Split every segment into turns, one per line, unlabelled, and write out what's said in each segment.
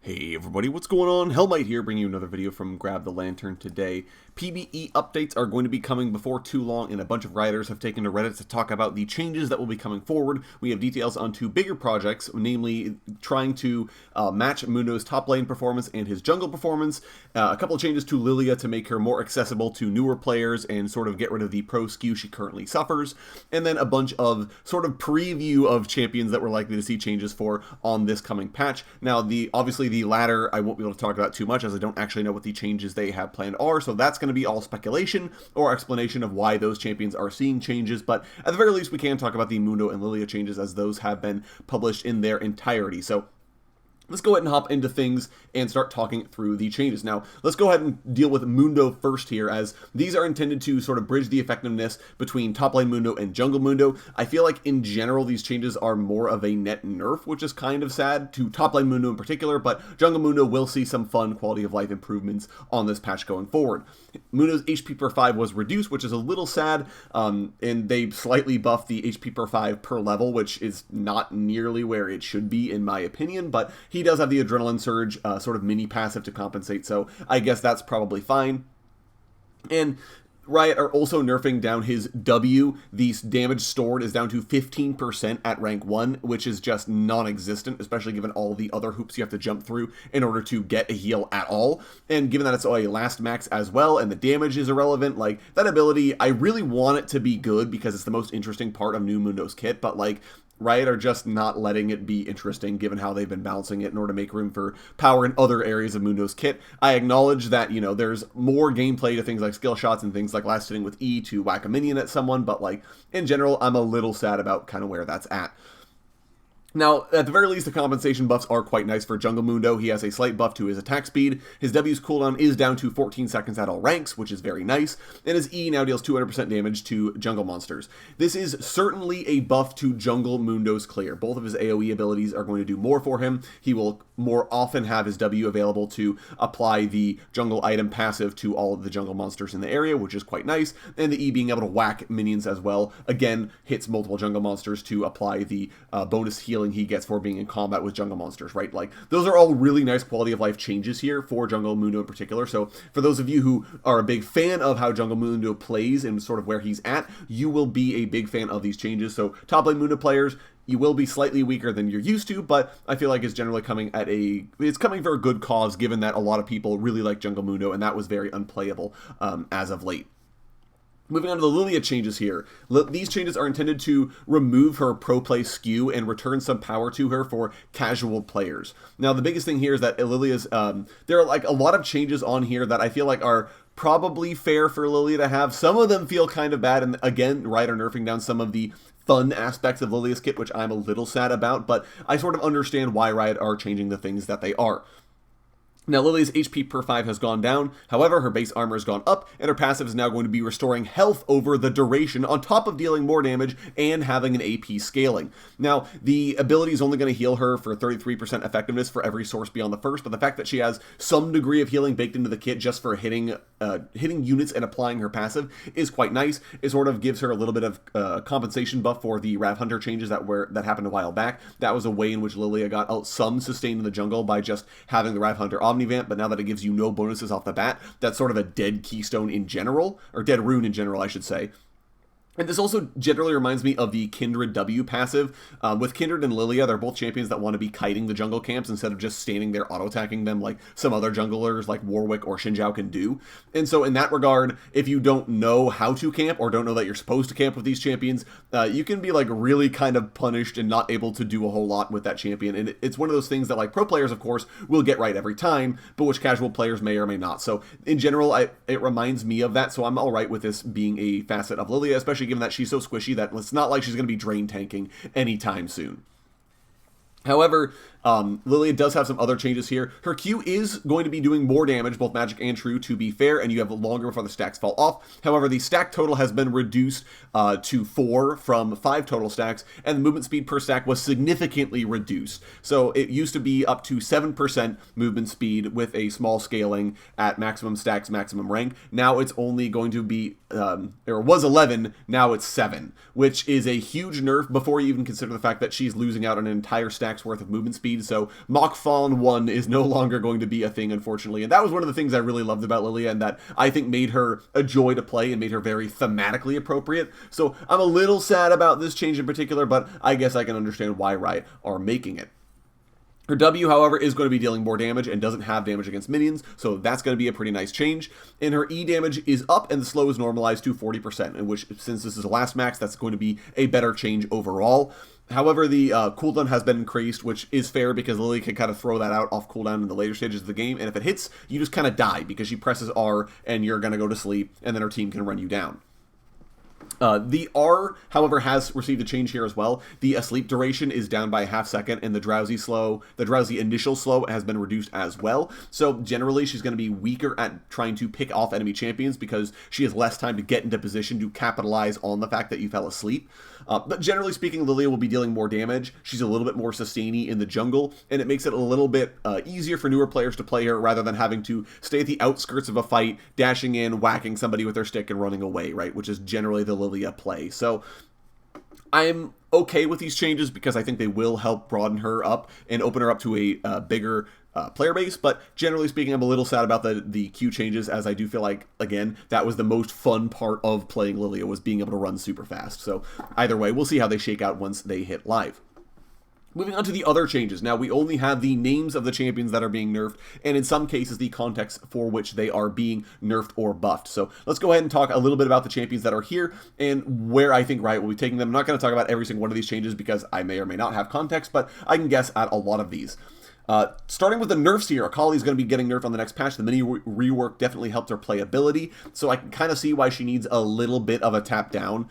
Hey everybody, what's going on? Hellmite here, bringing you another video from Grab the Lantern today. PBE updates are going to be coming before too long, and a bunch of writers have taken to Reddit to talk about the changes that will be coming forward. We have details on two bigger projects, namely trying to match Mundo's top lane performance and his jungle performance, a couple of changes to Lillia to make her more accessible to newer players and sort of get rid of the pro skew she currently suffers, and then a bunch of sort of preview of champions that we're likely to see changes for on this coming patch. Now, obviously the latter I won't be able to talk about too much, as I don't actually know what the changes they have planned are, so that's going to be all speculation or explanation of why those champions are seeing changes, but at the very least we can talk about the Mundo and Lillia changes, as those have been published in their entirety. So let's go ahead and hop into things and start talking through the changes. Now, let's go ahead and deal with Mundo first here, as these are intended to sort of bridge the effectiveness between top lane Mundo and jungle Mundo. I feel like in general these changes are more of a net nerf, which is kind of sad to top lane Mundo in particular, but jungle Mundo will see some fun quality of life improvements on this patch going forward. Mundo's HP per 5 was reduced, which is a little sad, and they slightly buffed the HP per 5 per level, which is not nearly where it should be in my opinion, but he does have the Adrenaline Surge sort of mini passive to compensate, so I guess that's probably fine. And Riot are also nerfing down his W. The damage stored is down to 15% at rank 1, which is just non-existent, especially given all the other hoops you have to jump through in order to get a heal at all. And given that it's a last max as well, and the damage is irrelevant, like, that ability, I really want it to be good because it's the most interesting part of New Mundo's kit, but, like, Riot are just not letting it be interesting given how they've been balancing it in order to make room for power in other areas of Mundo's kit. I acknowledge that, you know, there's more gameplay to things like skill shots and things like last hitting with E to whack a minion at someone, but, like, in general, I'm a little sad about kind of where that's at. Now, at the very least, the compensation buffs are quite nice for Jungle Mundo. He has a slight buff to his attack speed. His W's cooldown is down to 14 seconds at all ranks, which is very nice. And his E now deals 200% damage to jungle monsters. This is certainly a buff to Jungle Mundo's clear. Both of his AoE abilities are going to do more for him. He will more often have his W available to apply the jungle item passive to all of the jungle monsters in the area, which is quite nice. And the E being able to whack minions as well, again, hits multiple jungle monsters to apply the bonus healing he gets for being in combat with jungle monsters, right? Like, those are all really nice quality of life changes here for Jungle Mundo in particular. So for those of you who are a big fan of how Jungle Mundo plays and sort of where he's at, you will be a big fan of these changes. So top lane Mundo players, you will be slightly weaker than you're used to, but I feel like it's generally coming at it's coming for a good cause, given that a lot of people really like Jungle Mundo, and that was very unplayable as of late. Moving on to the Lillia changes here. These changes are intended to remove her pro play skew and return some power to her for casual players. Now, the biggest thing here is that Lillia's, there are like a lot of changes on here that I feel like are probably fair for Lillia to have. Some of them feel kind of bad, and again, Riot are nerfing down some of the fun aspects of Lillia's kit, which I'm a little sad about, but I sort of understand why Riot are changing the things that they are. Now, Lillia's HP per 5 has gone down, however, her base armor has gone up, and her passive is now going to be restoring health over the duration, on top of dealing more damage and having an AP scaling. Now, the ability is only going to heal her for 33% effectiveness for every source beyond the first, but the fact that she has some degree of healing baked into the kit just for hitting units and applying her passive is quite nice. It sort of gives her a little bit of compensation buff for the Rav Hunter changes that happened a while back. That was a way in which Lillia got out some sustain in the jungle by just having the Rav Hunter Omnivamp, but now that it gives you no bonuses off the bat, that's sort of a dead keystone in general, or dead rune in general, I should say. And this also generally reminds me of the Kindred W passive. With Kindred and Lillia, they're both champions that want to be kiting the jungle camps instead of just standing there auto-attacking them like some other junglers like Warwick or Xin Zhao can do. And so in that regard, if you don't know how to camp or don't know that you're supposed to camp with these champions, you can be like really kind of punished and not able to do a whole lot with that champion. And it's one of those things that like pro players, of course, will get right every time, but which casual players may or may not. So in general, it reminds me of that, so I'm all right with this being a facet of Lillia, especially given that she's so squishy that it's not like she's going to be drain tanking anytime soon. However, Lillia does have some other changes here. Her Q is going to be doing more damage, both magic and true, to be fair, and you have longer before the stacks fall off. However, the stack total has been reduced to 4 from 5 total stacks, and the movement speed per stack was significantly reduced. So it used to be up to 7% movement speed with a small scaling at maximum stacks, maximum rank. Now it's only going to be, or was 11, now it's 7, which is a huge nerf before you even consider the fact that she's losing out on an entire stack's worth of movement speed speed, so Mach Fawn 1 is no longer going to be a thing, unfortunately. And that was one of the things I really loved about Lillia, and that I think made her a joy to play and made her very thematically appropriate. So I'm a little sad about this change in particular, but I guess I can understand why Riot are making it. Her W, however, is going to be dealing more damage and doesn't have damage against minions, so that's going to be a pretty nice change. And her E damage is up and the slow is normalized to 40%, in which, since this is a last max, that's going to be a better change overall. However, the cooldown has been increased, which is fair because Lillia can kind of throw that out off cooldown in the later stages of the game, and if it hits, you just kind of die because she presses R and you're going to go to sleep, and then her team can run you down. The R, however, has received a change here as well. The asleep duration is down by a half second, and the drowsy initial slow has been reduced as well. So generally, she's going to be weaker at trying to pick off enemy champions because she has less time to get into position to capitalize on the fact that you fell asleep. But generally speaking, Lillia will be dealing more damage. She's a little bit more sustainy in the jungle, and it makes it a little bit easier for newer players to play her rather than having to stay at the outskirts of a fight, dashing in, whacking somebody with their stick, and running away, right? Which is generally the Lillia play. So I'm okay with these changes because I think they will help broaden her up and open her up to a bigger player base, but generally speaking, I'm a little sad about the Q changes, as I do feel like, again, that was the most fun part of playing Lillia, was being able to run super fast. So either way, we'll see how they shake out once they hit live. Moving on to the other changes. Now, we only have the names of the champions that are being nerfed, and in some cases, the context for which they are being nerfed or buffed. So let's go ahead and talk a little bit about the champions that are here and where I think Riot will be taking them. I'm not going to talk about every single one of these changes because I may or may not have context, but I can guess at a lot of these. Starting with the nerfs here, Akali is going to be getting nerfed on the next patch. The mini rework definitely helped her playability, so I can kind of see why she needs a little bit of a tap down,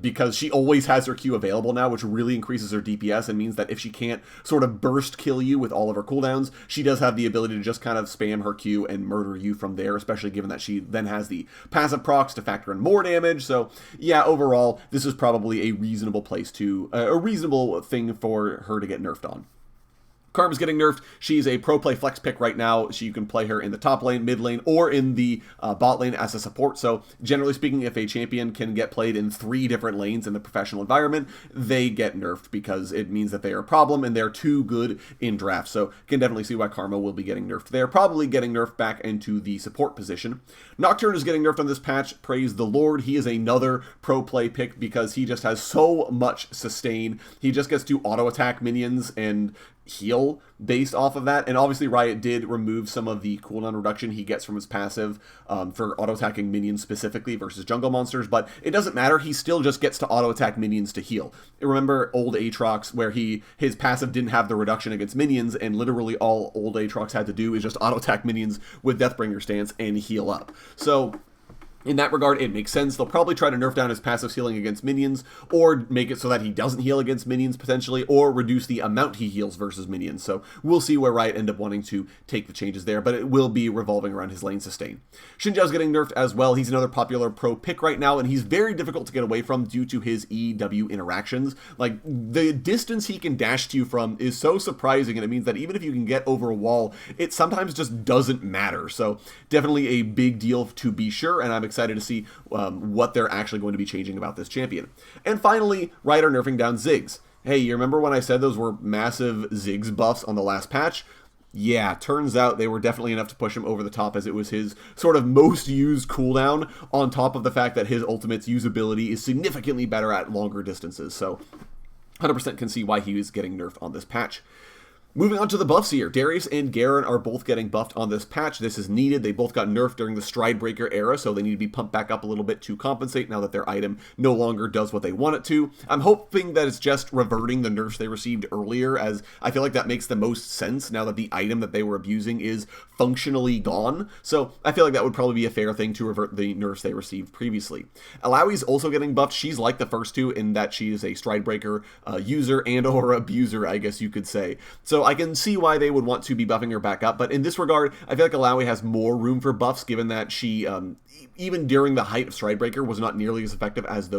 because she always has her Q available now, which really increases her DPS and means that if she can't sort of burst kill you with all of her cooldowns, she does have the ability to just kind of spam her Q and murder you from there, especially given that she then has the passive procs to factor in more damage. So yeah, overall, this is probably a reasonable place to, a reasonable thing for her to get nerfed on. Karma's getting nerfed. She's a pro play flex pick right now. You can play her in the top lane, mid lane, or in the bot lane as a support. So generally speaking, if a champion can get played in 3 different lanes in the professional environment, they get nerfed because it means that they are a problem and they're too good in drafts. So can definitely see why Karma will be getting nerfed there. Probably getting nerfed back into the support position. Nocturne is getting nerfed on this patch. Praise the Lord. He is another pro play pick because he just has so much sustain. He just gets to auto attack minions and heal based off of that, and obviously Riot did remove some of the cooldown reduction he gets from his passive for auto-attacking minions specifically versus jungle monsters, but it doesn't matter, he still just gets to auto-attack minions to heal. Remember old Aatrox where his passive didn't have the reduction against minions, and literally all old Aatrox had to do is just auto-attack minions with Deathbringer stance and heal up. So in that regard, it makes sense. They'll probably try to nerf down his passive healing against minions, or make it so that he doesn't heal against minions potentially, or reduce the amount he heals versus minions. So we'll see where Riot end up wanting to take the changes there, but it will be revolving around his lane sustain. Xin Zhao's getting nerfed as well. He's another popular pro pick right now, and he's very difficult to get away from due to his EW interactions. Like, the distance he can dash to you from is so surprising, and it means that even if you can get over a wall, it sometimes just doesn't matter. So definitely a big deal to be sure, and I'm excited to see what they're actually going to be changing about this champion. And finally, Riot are nerfing down Ziggs. Hey, you remember when I said those were massive Ziggs buffs on the last patch? Yeah, turns out they were definitely enough to push him over the top, as it was his sort of most used cooldown, on top of the fact that his ultimate's usability is significantly better at longer distances. So 100% can see why he was getting nerfed on this patch. Moving on to the buffs here, Darius and Garen are both getting buffed on this patch. This is needed. They both got nerfed during the Stridebreaker era, so they need to be pumped back up a little bit to compensate now that their item no longer does what they want it to. I'm hoping that it's just reverting the nerfs they received earlier, as I feel like that makes the most sense now that the item that they were abusing is functionally gone. So I feel like that would probably be a fair thing to revert the nerfs they received previously. Alawi's also getting buffed. She's like the first two in that she is a Stridebreaker user and or abuser, I guess you could say. So I can see why they would want to be buffing her back up, but in this regard, I feel like Alawi has more room for buffs, given that she, even during the height of Stridebreaker, was not nearly as effective as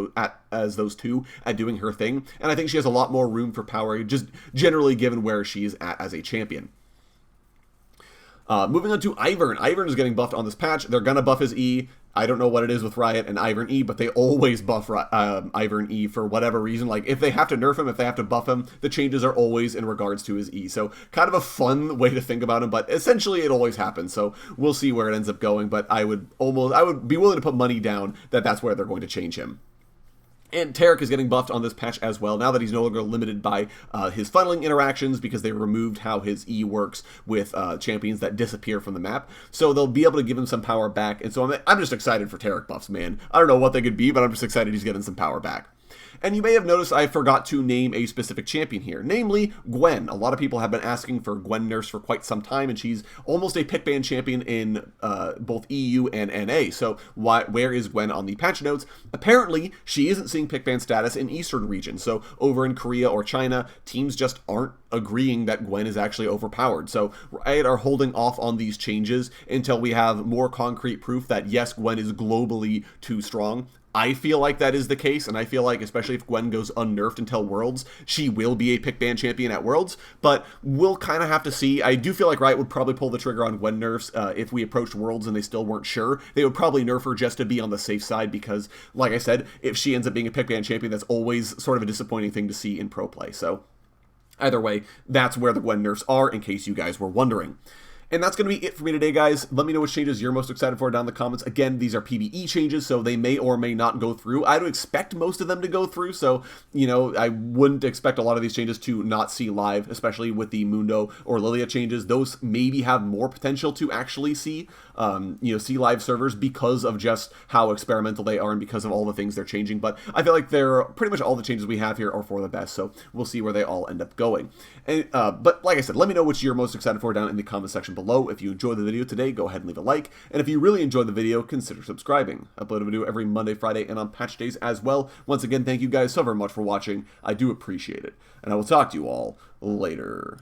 those two at doing her thing, and I think she has a lot more room for power, just generally given where she's at as a champion. Moving on to Ivern. Ivern is getting buffed on this patch. They're going to buff his E. I don't know what it is with Riot and Ivern E, but they always buff Ivern E for whatever reason. Like, if they have to nerf him, if they have to buff him, the changes are always in regards to his E. So, kind of a fun way to think about him, but essentially it always happens. So, we'll see where it ends up going, but I would be willing to put money down that that's where they're going to change him. And Taric is getting buffed on this patch as well, now that he's no longer limited by his funneling interactions, because they removed how his E works with champions that disappear from the map. So they'll be able to give him some power back, and so I'm just excited for Taric buffs, man. I don't know what they could be, but I'm just excited he's getting some power back. And you may have noticed I forgot to name a specific champion here, namely Gwen. A lot of people have been asking for Gwen nerfs for quite some time, and she's almost a pick ban champion in both EU and NA. So where is Gwen on the patch notes? Apparently, she isn't seeing pick ban status in Eastern region. So over in Korea or China, teams just aren't agreeing that Gwen is actually overpowered. So Riot are holding off on these changes until we have more concrete proof that yes, Gwen is globally too strong. I feel like that is the case, and I feel like, especially if Gwen goes unnerfed until Worlds, she will be a pick ban champion at Worlds, but we'll kind of have to see. I do feel like Riot would probably pull the trigger on Gwen nerfs if we approached Worlds and they still weren't sure. They would probably nerf her just to be on the safe side, because, like I said, if she ends up being a pick ban champion, that's always sort of a disappointing thing to see in pro play. So either way, that's where the Gwen nerfs are, in case you guys were wondering. And that's going to be it for me today, guys. Let me know which changes you're most excited for down in the comments. Again, these are PBE changes, so they may or may not go through. I would expect most of them to go through, so, you know, I wouldn't expect a lot of these changes to not see live, especially with the Mundo or Lillia changes. Those maybe have more potential to actually see, see live servers because of just how experimental they are and because of all the things they're changing. But I feel like pretty much all the changes we have here are for the best, so we'll see where they all end up going. And, but like I said, let me know which you're most excited for down in the comment section below. If you enjoyed the video today, go ahead and leave a like, and if you really enjoyed the video, consider subscribing. I upload a video every Monday, Friday, and on patch days as well. Once again, thank you guys so very much for watching. I do appreciate it, and I will talk to you all later.